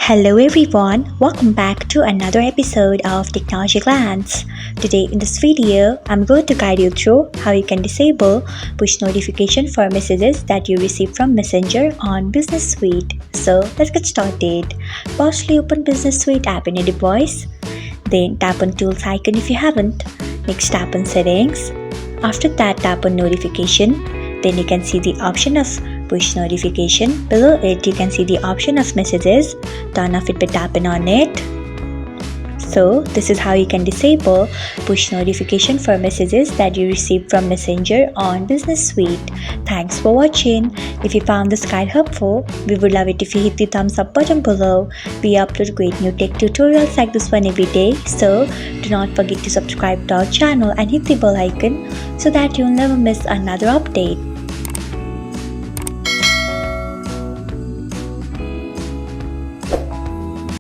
Hello everyone, welcome back to another episode of Technologyglance. Today in this video, I'm going to guide you through how you can disable push notification for messages that you receive from Messenger on Business Suite. So let's get started. Firstly, open Business Suite app in your device. Then tap on Tools icon if you haven't. Next tap on Settings. After that, tap on Notification. Then you can see the option of push notification. Below it, you can see the option of messages. Turn off it by tapping on it. So this is how you can disable push notification for messages that you receive from Messenger on Business Suite. Thanks for watching. If you found this guide helpful, we would love it if you hit the thumbs up button below. We upload great new tech tutorials like this one every day, so do not forget to subscribe to our channel and hit the bell icon so that you'll never miss another update.